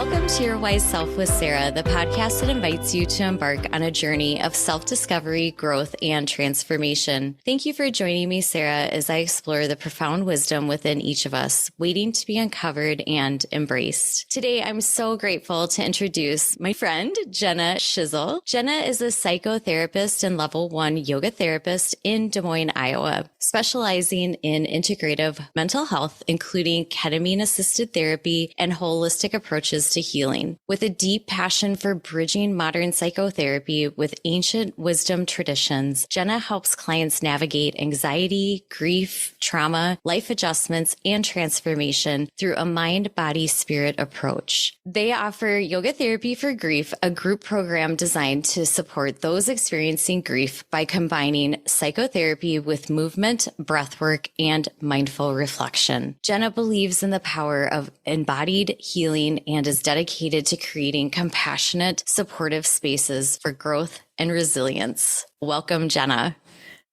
Welcome to Your Wise Self with Sarah, the podcast that invites you to embark on a journey of self-discovery, growth, and transformation. Thank you for joining me, Sarah, as I explore the profound wisdom within each of us, waiting to be uncovered and embraced. Today, I'm so grateful to introduce my friend, Jenna Schissel. Jenna is a psychotherapist and level 1 yoga therapist in Des Moines, Iowa, specializing in integrative mental health, including ketamine-assisted therapy and holistic approaches to healing. With a deep passion for bridging modern psychotherapy with ancient wisdom traditions, Jenna helps clients navigate anxiety, grief, trauma, life adjustments, and transformation through a mind-body-spirit approach. They offer yoga therapy for grief, a group program designed to support those experiencing grief by combining psychotherapy with movement, breathwork, and mindful reflection. Jenna believes in the power of embodied healing and is dedicated to creating compassionate, supportive spaces for growth and resilience. Welcome, Jenna.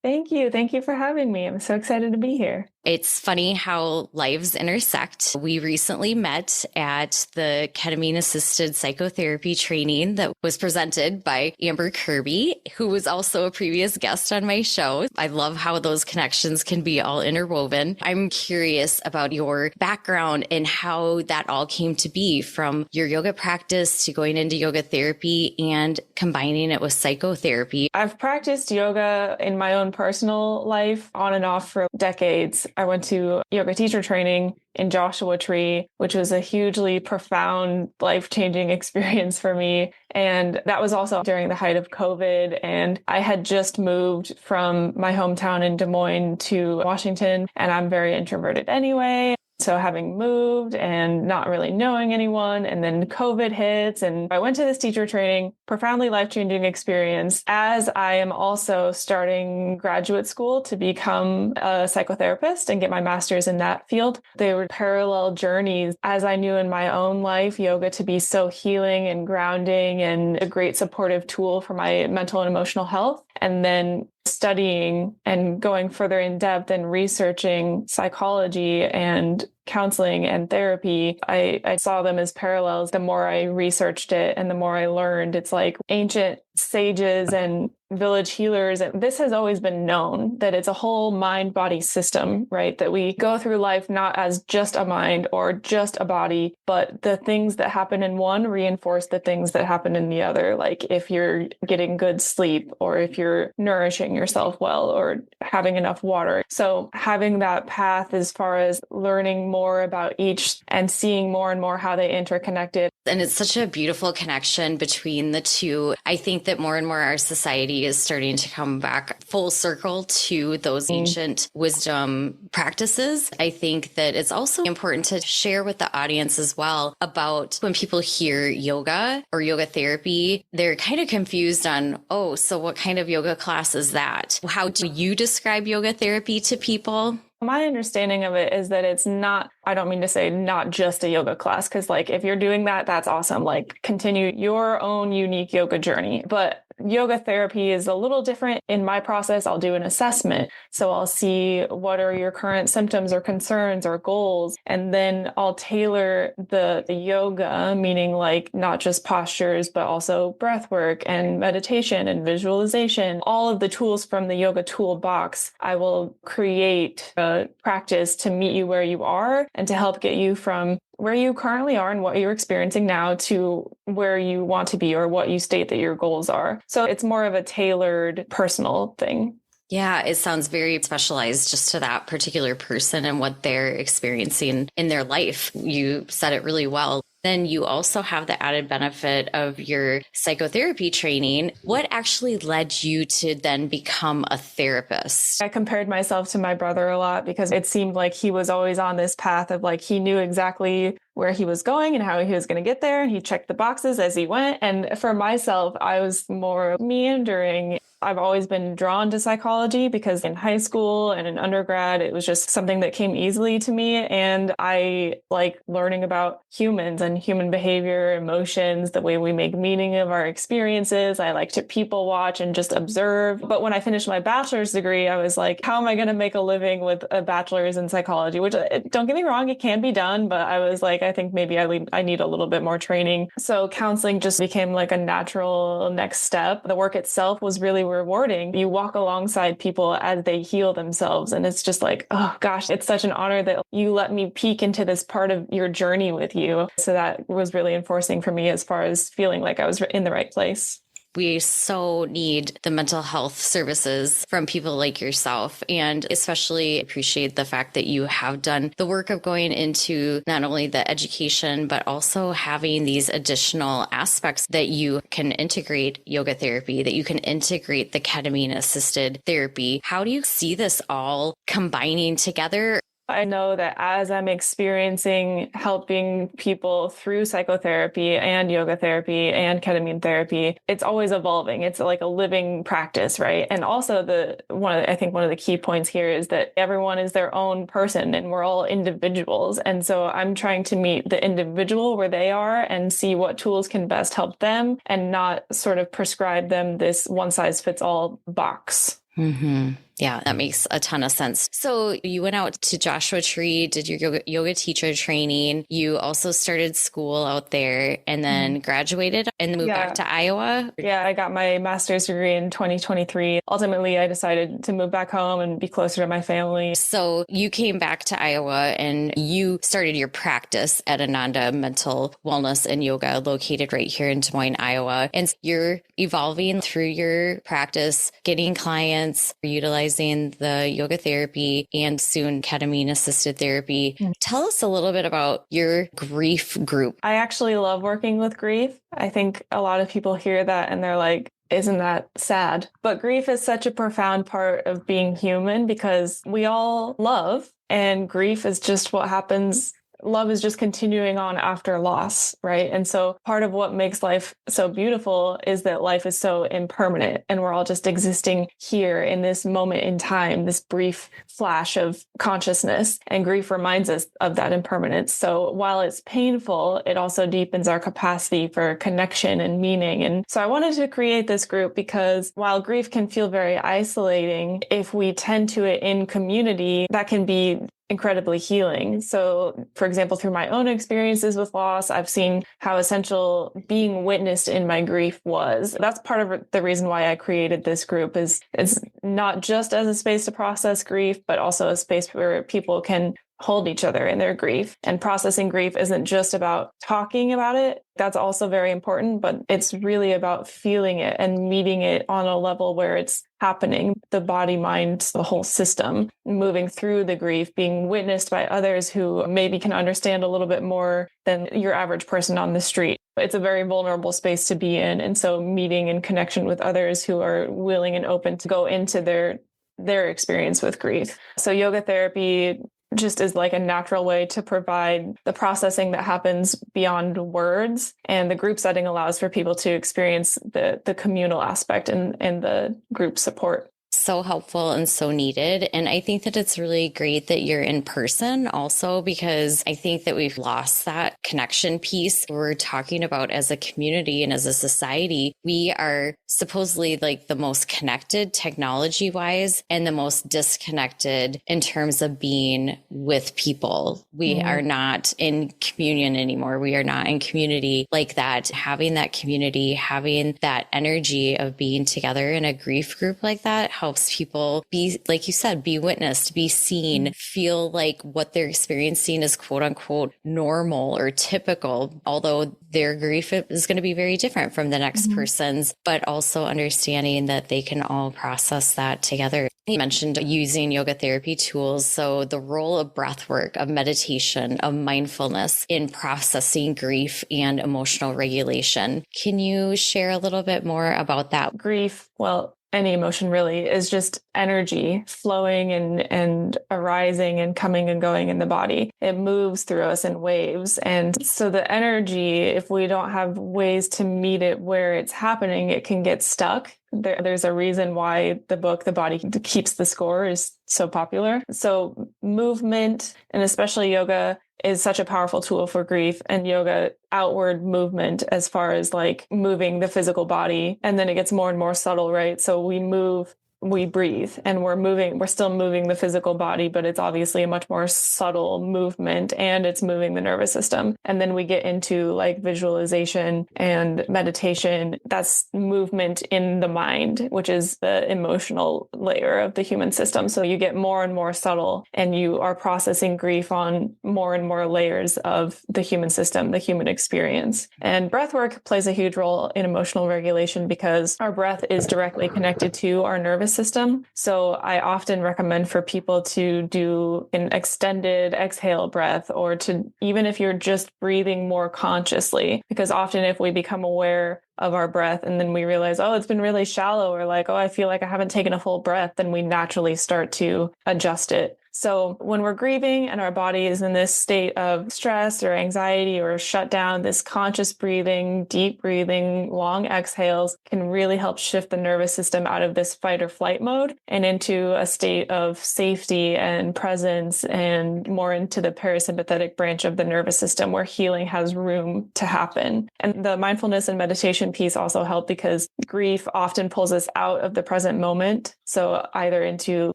Thank you. Thank you for having me. I'm so excited to be here. It's funny how lives intersect. We recently met at the ketamine-assisted psychotherapy training that was presented by Amber Kirby, who was also a previous guest on my show. I love how those connections can be all interwoven. I'm curious about your background and how that all came to be, from your yoga practice to going into yoga therapy and combining it with psychotherapy. I've practiced yoga in my own personal life on and off for decades. I went to yoga teacher training in Joshua Tree, which was a hugely profound, life-changing experience for me. And that was also during the height of COVID. And I had just moved from my hometown in Des Moines to Washington, and I'm very introverted anyway. So having moved and not really knowing anyone, and then COVID hits, and I went to this teacher training, profoundly life-changing experience, as I am also starting graduate school to become a psychotherapist and get my master's in that field. They were parallel journeys, as I knew in my own life, yoga to be so healing and grounding and a great supportive tool for my mental and emotional health. And then studying and going further in depth and researching psychology and counseling and therapy, I saw them as parallels. The more I researched it and the more I learned, it's like ancient sages and village healers. And this has always been known that it's a whole mind-body system, right? That we go through life not as just a mind or just a body, but the things that happen in one reinforce the things that happen in the other. Like if you're getting good sleep, or if you're nourishing yourself well, or having enough water. So having that path as far as learning more about each and seeing more and more how they interconnected. And it's such a beautiful connection between the two. I think that more and more our society is starting to come back full circle to those ancient wisdom practices. I think that it's also important to share with the audience as well about when people hear yoga or yoga therapy, they're kind of confused on, oh, so what kind of yoga class is that? How do you describe yoga therapy to people? My understanding of it is that it's not, I don't mean to say not just a yoga class, because like if you're doing that, that's awesome. Like continue your own unique yoga journey. But yoga therapy is a little different. In my process, I'll do an assessment. So I'll see what are your current symptoms or concerns or goals. And then I'll tailor the yoga, meaning like not just postures, but also breath work and meditation and visualization. All of the tools from the yoga toolbox, I will create a practice to meet you where you are and to help get you from where you currently are and what you're experiencing now to where you want to be or what you state that your goals are. So it's more of a tailored personal thing. Yeah, it sounds very specialized just to that particular person and what they're experiencing in their life. You said it really well. Then you also have the added benefit of your psychotherapy training. What actually led you to then become a therapist? I compared myself to my brother a lot because it seemed like he was always on this path of like, he knew exactly where he was going and how he was going to get there. And he checked the boxes as he went. And for myself, I was more meandering. I've always been drawn to psychology because in high school and in undergrad, it was just something that came easily to me. And I like learning about humans and human behavior, emotions, the way we make meaning of our experiences. I like to people watch and just observe. But when I finished my bachelor's degree, I was like, how am I going to make a living with a bachelor's in psychology? Which, don't get me wrong, it can be done. But I was like, I think maybe I need a little bit more training. So counseling just became like a natural next step. The work itself was really rewarding. You walk alongside people as they heal themselves. And it's just like, oh gosh, it's such an honor that you let me peek into this part of your journey with you. So that was really enforcing for me as far as feeling like I was in the right place. We so need the mental health services from people like yourself, and especially appreciate the fact that you have done the work of going into not only the education, but also having these additional aspects that you can integrate yoga therapy, that you can integrate the ketamine-assisted therapy. How do you see this all combining together? I know that as I'm experiencing helping people through psychotherapy and yoga therapy and ketamine therapy, it's always evolving. It's like a living practice, right? And also I think one of the key points here is that everyone is their own person and we're all individuals. And so I'm trying to meet the individual where they are and see what tools can best help them and not sort of prescribe them this one size fits all box. Mm-hmm. Yeah, that makes a ton of sense. So you went out to Joshua Tree, did your yoga teacher training. You also started school out there and then graduated and moved back to Iowa. Yeah, I got my master's degree in 2023. Ultimately, I decided to move back home and be closer to my family. So you came back to Iowa and you started your practice at Ananda Mental Wellness and Yoga, located right here in Des Moines, Iowa. And you're evolving through your practice, getting clients, utilizing the yoga therapy and soon ketamine-assisted therapy. Tell us a little bit about your grief group. I actually love working with grief. I think a lot of people hear that and they're like, isn't that sad? But grief is such a profound part of being human because we all love, and grief is just what happens. Love is just continuing on after loss, right? And so part of what makes life so beautiful is that life is so impermanent and we're all just existing here in this moment in time, this brief flash of consciousness. And grief reminds us of that impermanence. So while it's painful, it also deepens our capacity for connection and meaning. And so I wanted to create this group because while grief can feel very isolating, if we tend to it in community, that can be incredibly healing. So, for example, through my own experiences with loss, I've seen how essential being witnessed in my grief was. That's part of the reason why I created this group is it's not just as a space to process grief, but also a space where people can hold each other in their grief. And processing grief isn't just about talking about it. That's also very important, but it's really about feeling it and meeting it on a level where it's happening. The body, mind, the whole system, moving through the grief, being witnessed by others who maybe can understand a little bit more than your average person on the street. It's a very vulnerable space to be in. And so meeting in connection with others who are willing and open to go into their experience with grief. So yoga therapy just is like a natural way to provide the processing that happens beyond words. And the group setting allows for people to experience the communal aspect and the group support. So helpful and so needed. And I think that it's really great that you're in person also, because I think that we've lost that connection piece. We're talking about as a community and as a society, we are supposedly like the most connected technology wise and the most disconnected in terms of being with people. We are not in communion anymore. We are not in community like that. Having that community, having that energy of being together in a grief group like that helps people be, like you said, be witnessed, be seen, feel like what they're experiencing is quote unquote normal or typical, although their grief is going to be very different from the next person's, but also understanding that they can all process that together. You mentioned using yoga therapy tools. So the role of breathwork, of meditation, of mindfulness in processing grief and emotional regulation. Can you share a little bit more about that? Grief, well, any emotion really is just energy flowing and arising and coming and going in the body. It moves through us in waves. And so the energy, if we don't have ways to meet it where it's happening, it can get stuck. There's a reason why the book, The Body Keeps the Score, is so popular. So movement, and especially yoga, is such a powerful tool for grief, and yoga outward movement as far as like moving the physical body. And then it gets more and more subtle, right? So we move, we breathe, and we're still moving the physical body, but it's obviously a much more subtle movement, and it's moving the nervous system. And then we get into like visualization and meditation. That's movement in the mind, which is the emotional layer of the human system. So you get more and more subtle, and you are processing grief on more and more layers of the human system, the human experience. And breathwork plays a huge role in emotional regulation because our breath is directly connected to our nervous system. So I often recommend for people to do an extended exhale breath, or to, even if you're just breathing more consciously, because often if we become aware of our breath and then we realize, oh, it's been really shallow, or like, oh, I feel like I haven't taken a full breath, then we naturally start to adjust it. So when we're grieving and our body is in this state of stress or anxiety or shut down, this conscious breathing, deep breathing, long exhales can really help shift the nervous system out of this fight or flight mode and into a state of safety and presence, and more into the parasympathetic branch of the nervous system where healing has room to happen. And the mindfulness and meditation piece also help because grief often pulls us out of the present moment. So either into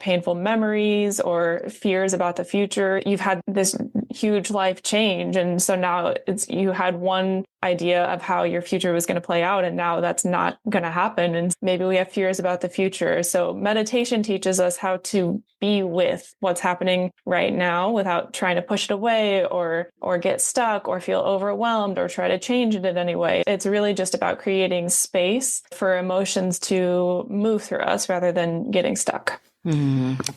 painful memories or fears about the future. You've had this huge life change. And so now you had one idea of how your future was going to play out, and now that's not going to happen. And maybe we have fears about the future. So meditation teaches us how to be with what's happening right now without trying to push it away or get stuck or feel overwhelmed or try to change it in any way. It's really just about creating space for emotions to move through us rather than getting stuck.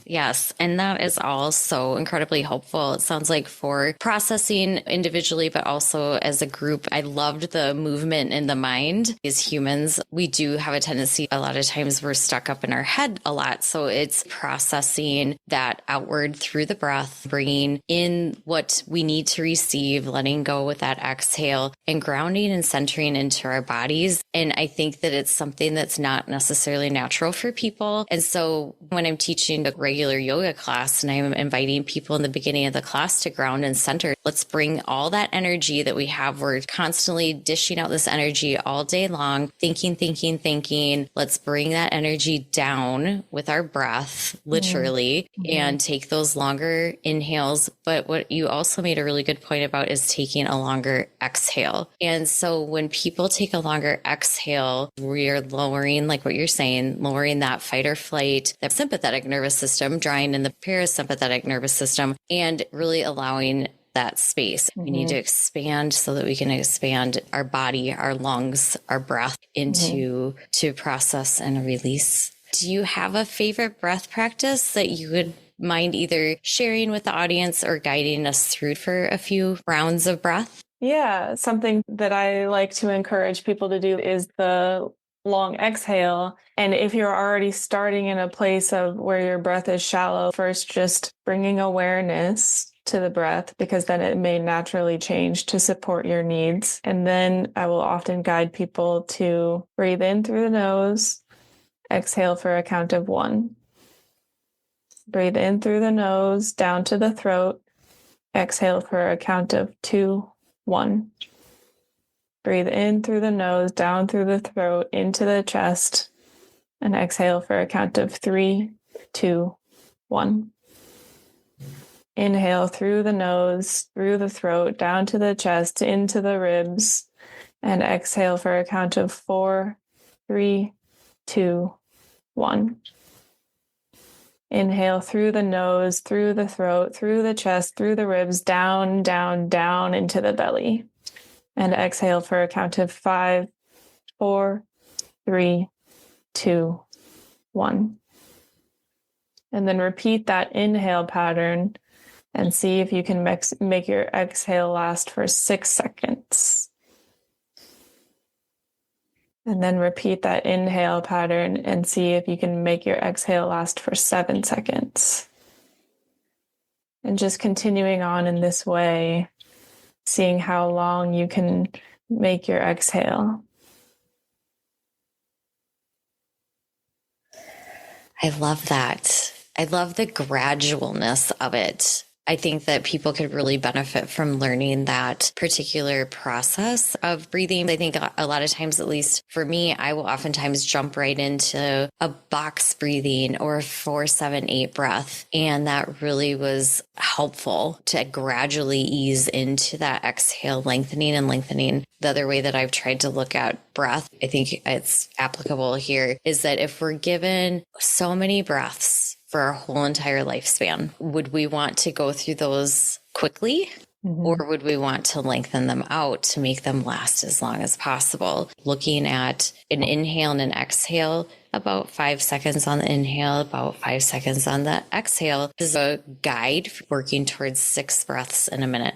Yes. And that is all so incredibly helpful. It sounds like for processing individually, but also as a group. I loved the movement in the mind. As humans, we do have a tendency, a lot of times we're stuck up in our head a lot. So it's processing that outward through the breath, bringing in what we need to receive, letting go with that exhale, and grounding and centering into our bodies. And I think that it's something that's not necessarily natural for people. And so when I'm teaching a regular yoga class and I'm inviting people in the beginning of the class to ground and center, let's bring all that energy that we have. We're constantly dishing out this energy all day long, thinking. Let's bring that energy down with our breath, literally, and take those longer inhales. But what you also made a really good point about is taking a longer exhale. And so when people take a longer exhale, we're lowering, like what you're saying, lowering that fight or flight, that sympathetic nervous system, drawing in the parasympathetic nervous system, and really allowing that space. We need to expand so that we can expand our body, our lungs, our breath into to process and release. Do you have a favorite breath practice that you would mind either sharing with the audience or guiding us through for a few rounds of breath? Yeah, something that I like to encourage people to do is the long exhale. And if you're already starting in a place of where your breath is shallow, first just bringing awareness to the breath, because then it may naturally change to support your needs. And then I will often guide people to breathe in through the nose, exhale for a count of 1. Breathe in through the nose, down to the throat, exhale for a count of 2, 1. Breathe in through the nose, down through the throat, into the chest, and exhale for a count of 3, 2, 1. Inhale through the nose, through the throat, down to the chest, into the ribs, and exhale for a count of 4, 3, 2, 1. Inhale through the nose, through the throat, through the chest, through the ribs, down, down, down into the belly. And exhale for a count of 5, 4, 3, 2, 1. And then repeat that inhale pattern and see if you can make your exhale last for 6 seconds. And then repeat that inhale pattern and see if you can make your exhale last for 7 seconds. And just continuing on in this way, seeing how long you can make your exhale. I love that. I love the gradualness of it. I think that people could really benefit from learning that particular process of breathing. I think a lot of times, at least for me, I will oftentimes jump right into a box breathing or a 4-7-8 breath. And that really was helpful to gradually ease into that exhale, lengthening and lengthening. The other way that I've tried to look at breath, I think it's applicable here, is that if we're given so many breaths for our whole entire lifespan, would we want to go through those quickly? Mm-hmm. Or would we want to lengthen them out to make them last as long as possible? Looking at an inhale and an exhale, about 5 seconds on the inhale, about 5 seconds on the exhale, is a guide working towards 6 breaths in a minute.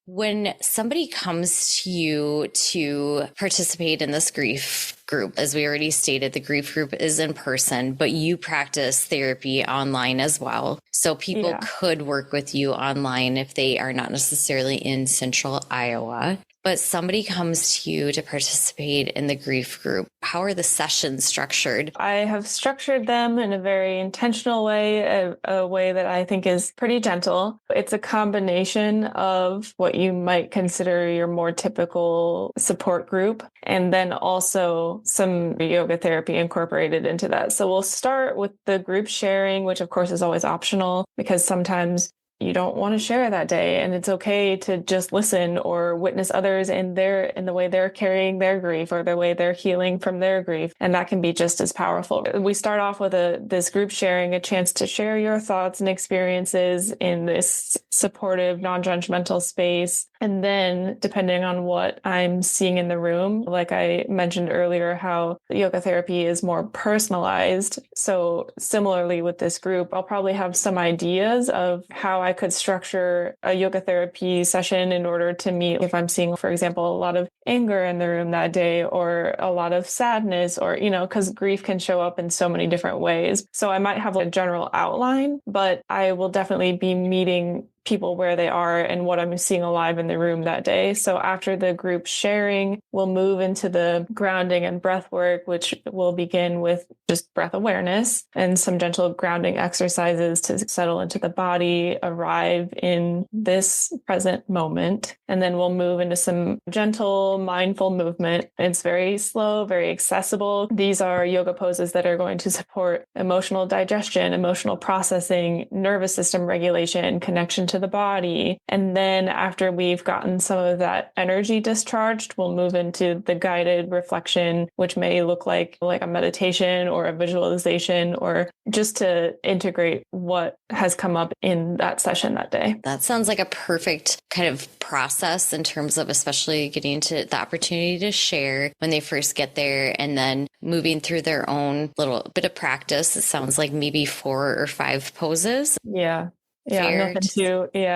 When somebody comes to you to participate in this grief group, as we already stated, the grief group is in person, but you practice therapy online as well. So people could work with you online if they are not necessarily in central Iowa. But somebody comes to you to participate in the grief group. How are the sessions structured? I have structured them in a very intentional way, a way that I think is pretty gentle. It's a combination of what you might consider your more typical support group, and then also some yoga therapy incorporated into that. So we'll start with the group sharing, which of course is always optional because sometimes you don't want to share that day, and it's okay to just listen or witness others in the way they're carrying their grief or the way they're healing from their grief, and that can be just as powerful. We start off with this group sharing, a chance to share your thoughts and experiences in this supportive, non-judgmental space. And then, depending on what I'm seeing in the room, like I mentioned earlier, how yoga therapy is more personalized. So similarly with this group, I'll probably have some ideas of how I could structure a yoga therapy session in order to meet if I'm seeing, for example, a lot of anger in the room that day or a lot of sadness or, because grief can show up in so many different ways. So I might have a general outline, but I will definitely be meeting people where they are and what I'm seeing alive in the room that day. So after the group sharing, we'll move into the grounding and breath work, which will begin with just breath awareness and some gentle grounding exercises to settle into the body, arrive in this present moment. And then we'll move into some gentle, mindful movement. It's very slow, very accessible. These are yoga poses that are going to support emotional digestion, emotional processing, nervous system regulation, connection to the body. And then after we've gotten some of that energy discharged, we'll move into the guided reflection, which may look like a meditation or a visualization, or just to integrate what has come up in that session that day. That sounds like a perfect kind of process in terms of especially getting to the opportunity to share when they first get there and then moving through their own little bit of practice. It sounds like maybe 4 or 5 poses. Yeah. Yeah,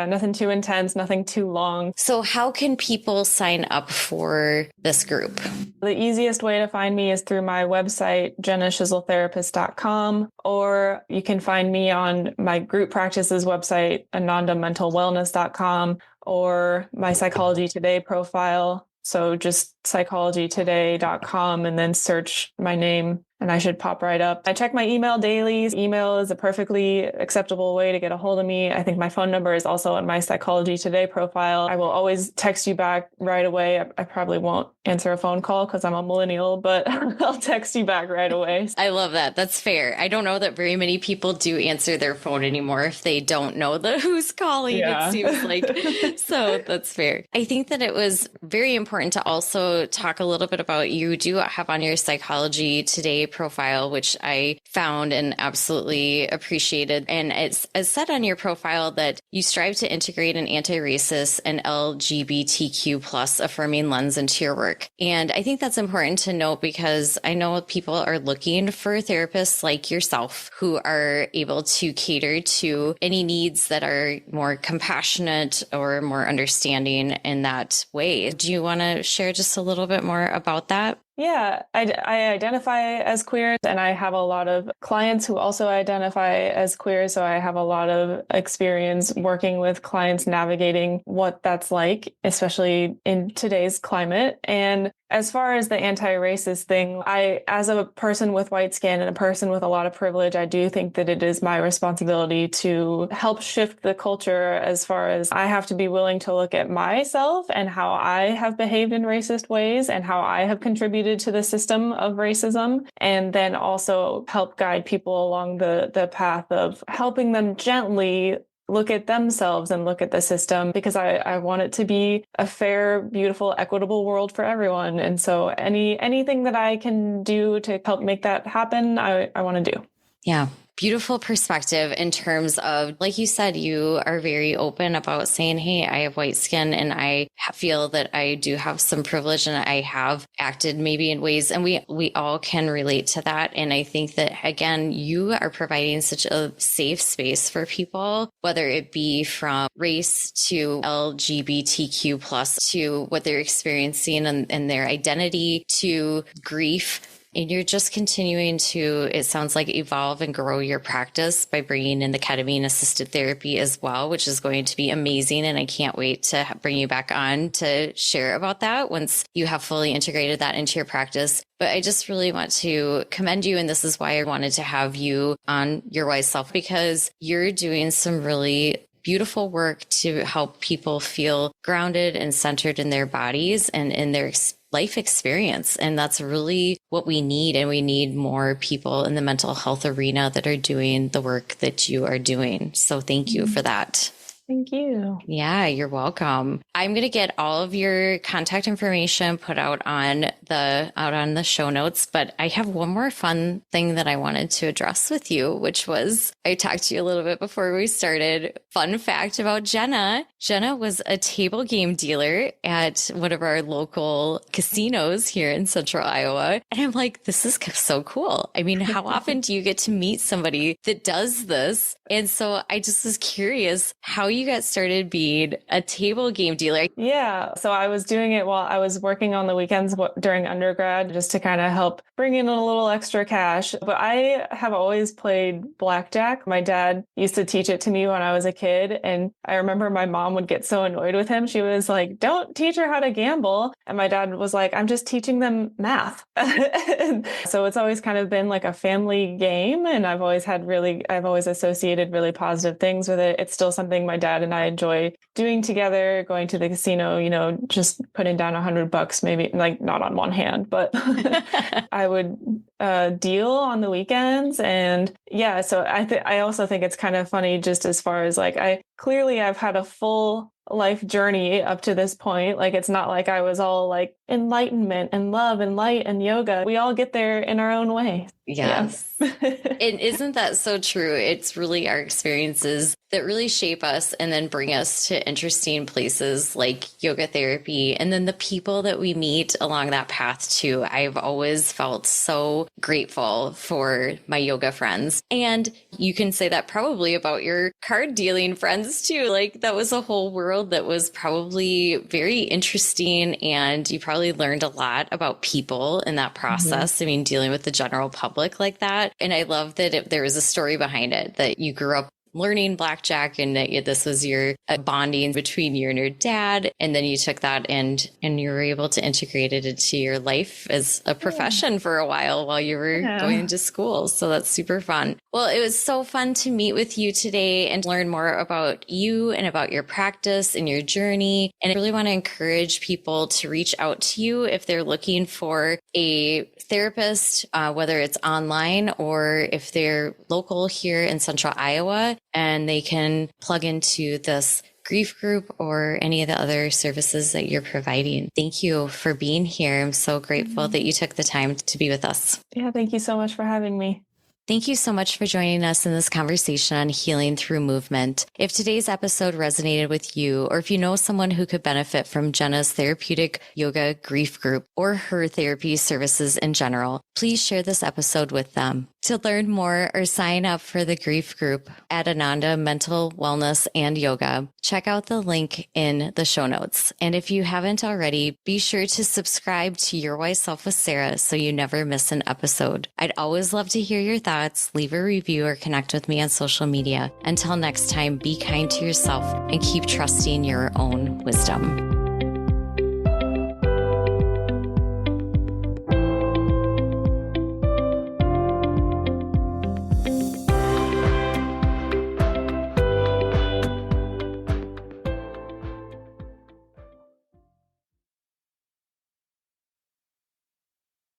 nothing too intense, nothing too long. So how can people sign up for this group? The easiest way to find me is through my website, jennaschisseltherapist.com, or you can find me on my group practices website, anandamentalwellness.com, or my Psychology Today profile. So just psychologytoday.com and then search my name and I should pop right up. I check my email daily. Email is a perfectly acceptable way to get a hold of me. I think my phone number is also on my Psychology Today profile. I will always text you back right away. I probably won't answer a phone call because I'm a millennial, but I'll text you back right away. I love that. That's fair. I don't know that very many people do answer their phone anymore if they don't know who's calling, it seems like. So that's fair. I think that it was very important to also talk a little bit about, you do have on your Psychology Today profile, which I found and absolutely appreciated. And it's said on your profile that you strive to integrate an anti-racist and LGBTQ plus affirming lens into your work. And I think that's important to note because I know people are looking for therapists like yourself who are able to cater to any needs that are more compassionate or more understanding in that way. Do you want to share just a little bit more about that? Yeah, I identify as queer, and I have a lot of clients who also identify as queer. So I have a lot of experience working with clients navigating what that's like, especially in today's climate. And as far as the anti-racist thing, as a person with white skin and a person with a lot of privilege, I do think that it is my responsibility to help shift the culture, as far as I have to be willing to look at myself and how I have behaved in racist ways and how I have contributed to the system of racism, and then also help guide people along the path of helping them gently look at themselves and look at the system, because I want it to be a fair, beautiful, equitable world for everyone. And so anything that I can do to help make that happen, I want to do. Yeah. Beautiful perspective in terms of, like you said, you are very open about saying, hey, I have white skin and I feel that I do have some privilege and I have acted maybe in ways, and we all can relate to that. And I think that, again, you are providing such a safe space for people, whether it be from race to LGBTQ plus, to what they're experiencing and their identity, to grief. And you're just continuing to, it sounds like, evolve and grow your practice by bringing in the ketamine-assisted therapy as well, which is going to be amazing. And I can't wait to bring you back on to share about that once you have fully integrated that into your practice. But I just really want to commend you. And this is why I wanted to have you on Your Wise Self, because you're doing some really beautiful work to help people feel grounded and centered in their bodies and in their life experience. And that's really what we need. And we need more people in the mental health arena that are doing the work that you are doing. So thank you for that. Thank you. Yeah, you're welcome. I'm going to get all of your contact information put out on the show notes, but I have one more fun thing that I wanted to address with you, which was, I talked to you a little bit before we started. Fun fact about Jenna. Jenna was a table game dealer at one of our local casinos here in central Iowa. And I'm like, this is so cool. I mean, how often do you get to meet somebody that does this? And so I just was curious how you got started being a table game dealer. Yeah. So I was doing it while I was working on the weekends during undergrad, just to kind of help bring in a little extra cash. But I have always played blackjack. My dad used to teach it to me when I was a kid. And I remember my mom would get so annoyed with him. She was like, don't teach her how to gamble. And my dad was like, I'm just teaching them math. So it's always kind of been like a family game. And I've always associated really positive things with it. It's still something my dad and I enjoy doing together, going to the casino, just putting down $100, maybe, like, not on one hand, but I would deal on the weekends. And yeah, so I also think it's kind of funny, just as far as like, I've had a full life journey up to this point. Like, it's not like I was all like enlightenment and love and light and yoga. We all get there in our own way. Yes. And isn't that so true? It's really our experiences that really shape us and then bring us to interesting places like yoga therapy. And then the people that we meet along that path too. I've always felt so grateful for my yoga friends. And you can say that probably about your card dealing friends too. Like, that was a whole world that was probably very interesting. And you probably learned a lot about people in that process. Mm-hmm. I mean, dealing with the general public like that. And I love that there was a story behind it, that you grew up learning blackjack and that this was your bonding between you and your dad. And then you took that and you were able to integrate it into your life as a profession for a while you were going to school. So that's super fun. Well, it was so fun to meet with you today and learn more about you and about your practice and your journey. And I really want to encourage people to reach out to you if they're looking for a therapist, whether it's online or if they're local here in central Iowa, and they can plug into this grief group or any of the other services that you're providing. Thank you for being here. I'm so grateful that you took the time to be with us. Yeah, thank you so much for having me. Thank you so much for joining us in this conversation on healing through movement. If today's episode resonated with you, or if you know someone who could benefit from Jenna's therapeutic yoga grief group or her therapy services in general, please share this episode with them. To learn more or sign up for the grief group at Ananda Mental Wellness and Yoga, check out the link in the show notes. And if you haven't already, be sure to subscribe to Your Wise Self with Sarah so you never miss an episode. I'd always love to hear your thoughts. Leave a review or connect with me on social media. Until next time, be kind to yourself and keep trusting your own wisdom.